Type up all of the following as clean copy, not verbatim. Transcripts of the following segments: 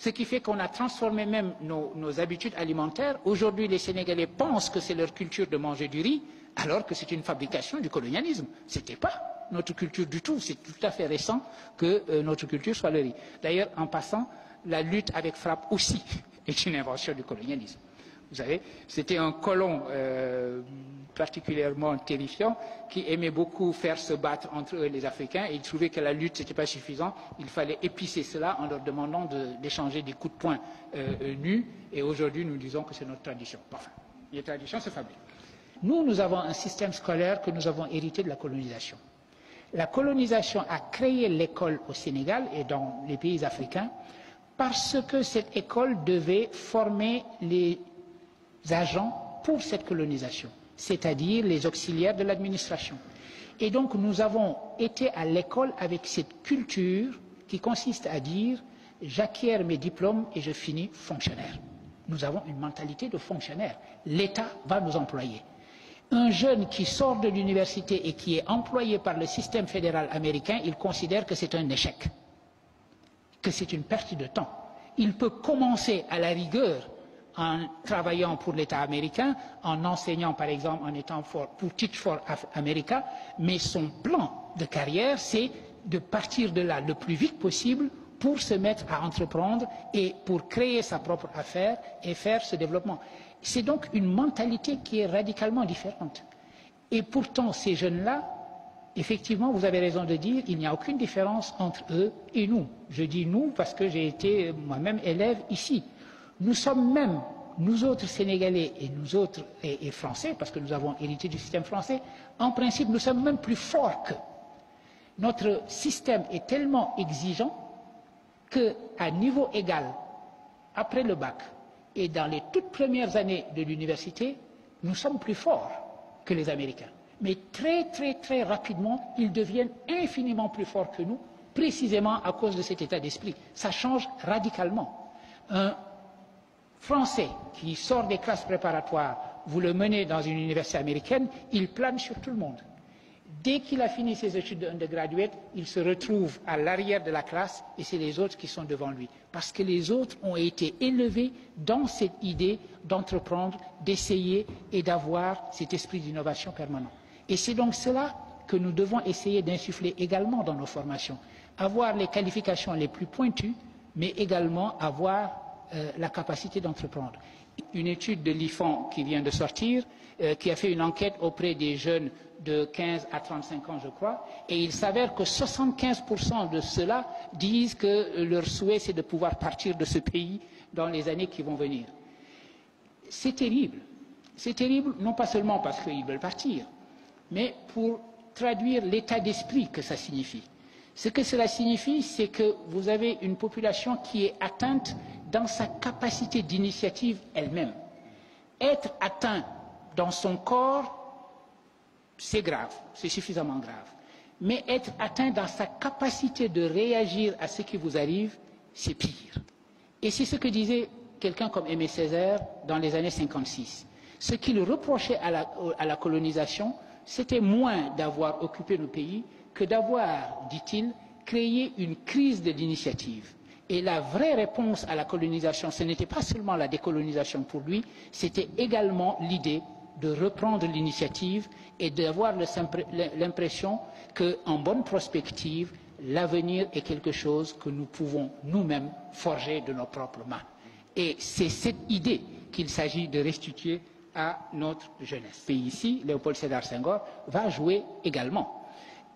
Ce qui fait qu'on a transformé même nos habitudes alimentaires. Aujourd'hui, les Sénégalais pensent que c'est leur culture de manger du riz, alors que c'est une fabrication du colonialisme. Ce n'était pas notre culture du tout. C'est tout à fait récent que notre culture soit le riz. D'ailleurs, en passant, la lutte avec frappe aussi est une invention du colonialisme. Vous savez, c'était un colon particulièrement terrifiant qui aimait beaucoup faire se battre entre eux et les Africains, et il trouvait que la lutte n'était pas suffisante. Il fallait épicer cela en leur demandant d'échanger des coups de poing nus, et aujourd'hui nous disons que c'est notre tradition. Enfin, les traditions se fabriquent. Nous avons un système scolaire que nous avons hérité de la colonisation. La colonisation a créé l'école au Sénégal et dans les pays africains parce que cette école devait former les agents pour cette colonisation, c'est-à-dire les auxiliaires de l'administration. Et donc nous avons été à l'école avec cette culture qui consiste à dire j'acquiers mes diplômes et je finis fonctionnaire. Nous avons une mentalité de fonctionnaire. L'État va nous employer. Un jeune qui sort de l'université et qui est employé par le système fédéral américain, il considère que c'est un échec, que c'est une perte de temps. Il peut commencer à la rigueur en travaillant pour l'État américain, en enseignant par exemple, en étant pour Teach for America, mais son plan de carrière, c'est de partir de là le plus vite possible pour se mettre à entreprendre et pour créer sa propre affaire et faire ce développement. C'est donc une mentalité qui est radicalement différente. Et pourtant, ces jeunes-là, effectivement, vous avez raison de dire, il n'y a aucune différence entre eux et nous. Je dis nous parce que j'ai été moi-même élève ici. Nous sommes même, nous autres Sénégalais et nous autres et Français, parce que nous avons hérité du système français, en principe, nous sommes même plus forts qu'eux. Notre système est tellement exigeant qu'à niveau égal, après le bac et dans les toutes premières années de l'université, nous sommes plus forts que les Américains. Mais très rapidement, ils deviennent infiniment plus forts que nous, précisément à cause de cet état d'esprit. Ça change radicalement. Un Français qui sort des classes préparatoires, vous le menez dans une université américaine, il plane sur tout le monde. Dès qu'il a fini ses études d'undergraduate, il se retrouve à l'arrière de la classe et c'est les autres qui sont devant lui. Parce que les autres ont été élevés dans cette idée d'entreprendre, d'essayer et d'avoir cet esprit d'innovation permanent. Et c'est donc cela que nous devons essayer d'insuffler également dans nos formations. Avoir les qualifications les plus pointues, mais également avoir la capacité d'entreprendre. Une étude de l'IFAN qui vient de sortir, qui a fait une enquête auprès des jeunes de 15 à 35 ans, je crois, et il s'avère que 75% de ceux-là disent que leur souhait, c'est de pouvoir partir de ce pays dans les années qui vont venir. C'est terrible. C'est terrible, non pas seulement parce qu'ils veulent partir, mais pour traduire l'état d'esprit que ça signifie. Ce que cela signifie, c'est que vous avez une population qui est atteinte dans sa capacité d'initiative elle-même. Être atteint dans son corps, c'est grave, c'est suffisamment grave. Mais être atteint dans sa capacité de réagir à ce qui vous arrive, c'est pire. Et c'est ce que disait quelqu'un comme Aimé Césaire dans les années 56. Ce qu'il reprochait à la colonisation, c'était moins d'avoir occupé nos pays que d'avoir, dit-il, créé une crise de l'initiative. Et la vraie réponse à la colonisation, ce n'était pas seulement la décolonisation pour lui, c'était également l'idée de reprendre l'initiative et d'avoir l'impression qu'en bonne prospective, l'avenir est quelque chose que nous pouvons nous-mêmes forger de nos propres mains. Et c'est cette idée qu'il s'agit de restituer à notre jeunesse. Et ici, Léopold Sédar Senghor va jouer également.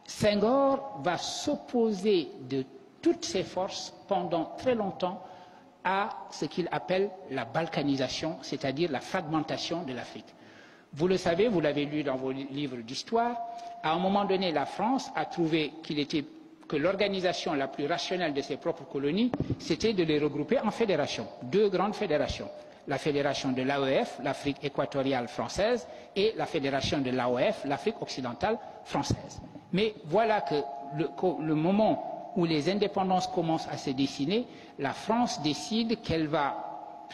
Senghor va s'opposer de toutes ses forces pendant très longtemps à ce qu'il appelle la balkanisation, c'est-à-dire la fragmentation de l'Afrique. Vous le savez, vous l'avez lu dans vos livres d'histoire, à un moment donné, la France a trouvé que l'organisation la plus rationnelle de ses propres colonies, c'était de les regrouper en fédérations, deux grandes fédérations. La fédération de l'AEF, l'Afrique équatoriale française, et la fédération de l'AOF, l'Afrique occidentale française. Mais voilà que le moment où les indépendances commencent à se dessiner, la France décide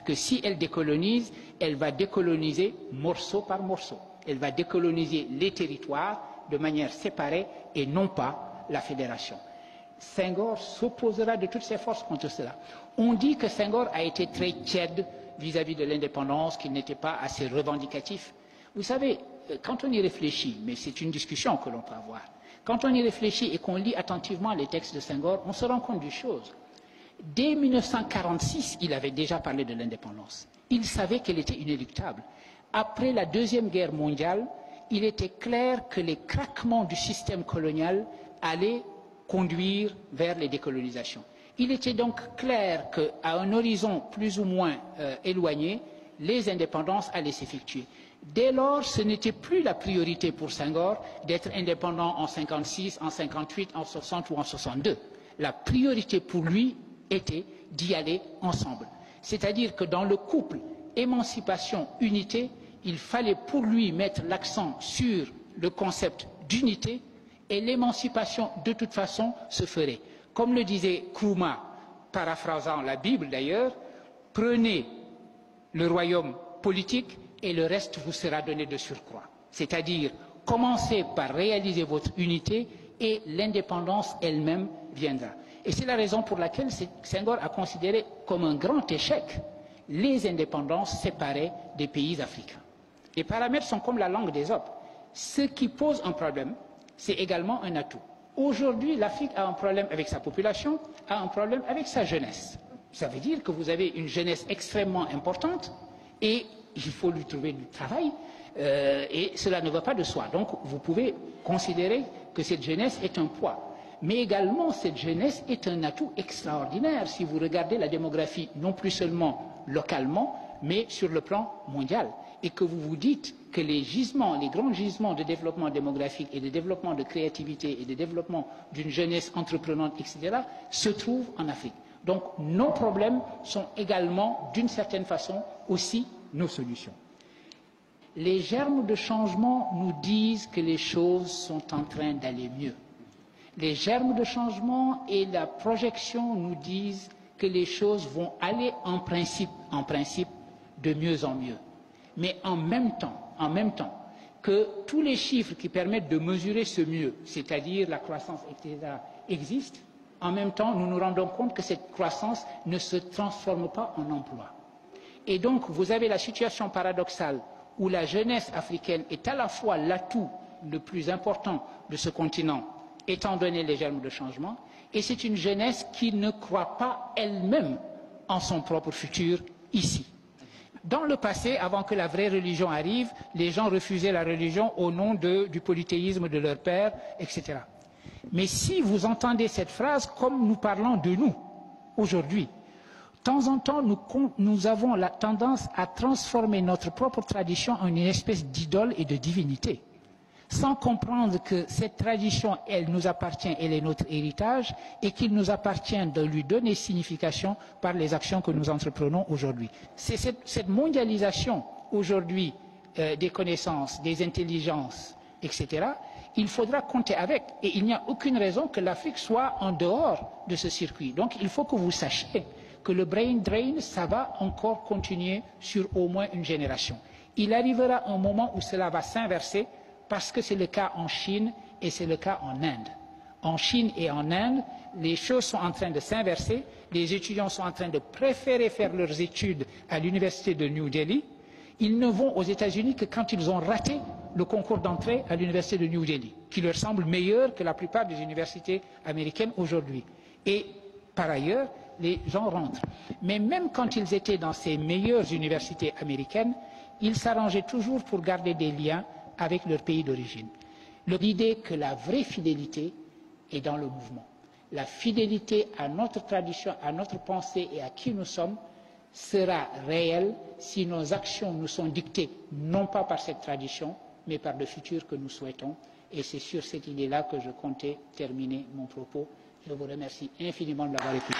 que si elle décolonise, elle va décoloniser morceau par morceau. Elle va décoloniser les territoires de manière séparée et non pas la fédération. Senghor s'opposera de toutes ses forces contre cela. On dit que Senghor a été très tiède vis-à-vis de l'indépendance, qu'il n'était pas assez revendicatif. Vous savez, quand on y réfléchit, mais c'est une discussion que l'on peut avoir, quand on y réfléchit et qu'on lit attentivement les textes de Senghor, on se rend compte d'une chose. Dès 1946, il avait déjà parlé de l'indépendance. Il savait qu'elle était inéluctable. Après la Deuxième Guerre mondiale, il était clair que les craquements du système colonial allaient conduire vers les décolonisations. Il était donc clair qu'à un horizon plus ou moins éloigné, les indépendances allaient s'effectuer. Dès lors, ce n'était plus la priorité pour Senghor d'être indépendant en 56, en 58, en 60 ou en 62. La priorité pour lui était d'y aller ensemble. C'est-à-dire que dans le couple émancipation-unité, il fallait pour lui mettre l'accent sur le concept d'unité et l'émancipation, de toute façon, se ferait. Comme le disait Nkrumah, paraphrasant la Bible d'ailleurs, prenez le royaume politique et le reste vous sera donné de surcroît. C'est-à-dire, commencez par réaliser votre unité et l'indépendance elle-même viendra. Et c'est la raison pour laquelle Senghor a considéré comme un grand échec les indépendances séparées des pays africains. Les paramètres sont comme la langue d'Ésope. Ce qui pose un problème, c'est également un atout. Aujourd'hui, l'Afrique a un problème avec sa population, a un problème avec sa jeunesse. Ça veut dire que vous avez une jeunesse extrêmement importante et il faut lui trouver du travail et cela ne va pas de soi. Donc vous pouvez considérer que cette jeunesse est un poids. Mais également, cette jeunesse est un atout extraordinaire si vous regardez la démographie, non plus seulement localement, mais sur le plan mondial. Et que vous vous dites que les gisements, les grands gisements de développement démographique et de développement de créativité et de développement d'une jeunesse entreprenante, etc., se trouvent en Afrique. Donc nos problèmes sont également, d'une certaine façon, aussi nos solutions. Les germes de changement nous disent que les choses sont en train d'aller mieux. Les germes de changement et la projection nous disent que les choses vont aller en principe, de mieux en mieux. Mais en même temps, que tous les chiffres qui permettent de mesurer ce mieux, c'est-à-dire la croissance, etc., existent, en même temps, nous nous rendons compte que cette croissance ne se transforme pas en emploi. Et donc, vous avez la situation paradoxale où la jeunesse africaine est à la fois l'atout le plus important de ce continent, étant donné les germes de changement, et c'est une jeunesse qui ne croit pas elle-même en son propre futur ici. Dans le passé, avant que la vraie religion arrive, les gens refusaient la religion au nom du polythéisme de leur père, etc. Mais si vous entendez cette phrase comme nous parlons de nous, aujourd'hui, de temps en temps, nous avons la tendance à transformer notre propre tradition en une espèce d'idole et de divinité, sans comprendre que cette tradition, elle nous appartient, elle est notre héritage, et qu'il nous appartient de lui donner signification par les actions que nous entreprenons aujourd'hui. C'est cette mondialisation aujourd'hui des connaissances, des intelligences, etc., il faudra compter avec. Et il n'y a aucune raison que l'Afrique soit en dehors de ce circuit. Donc il faut que vous sachiez que le brain drain, ça va encore continuer sur au moins une génération. Il arrivera un moment où cela va s'inverser, parce que c'est le cas en Chine et c'est le cas en Inde. En Chine et en Inde, les choses sont en train de s'inverser. Les étudiants sont en train de préférer faire leurs études à l'université de New Delhi. Ils ne vont aux États-Unis que quand ils ont raté le concours d'entrée à l'université de New Delhi, qui leur semble meilleur que la plupart des universités américaines aujourd'hui. Et par ailleurs, les gens rentrent. Mais même quand ils étaient dans ces meilleures universités américaines, ils s'arrangeaient toujours pour garder des liens avec leur pays d'origine. L'idée que la vraie fidélité est dans le mouvement. La fidélité à notre tradition, à notre pensée et à qui nous sommes sera réelle si nos actions nous sont dictées non pas par cette tradition, mais par le futur que nous souhaitons. Et c'est sur cette idée-là que je comptais terminer mon propos. Je vous remercie infiniment de l'avoir écouté.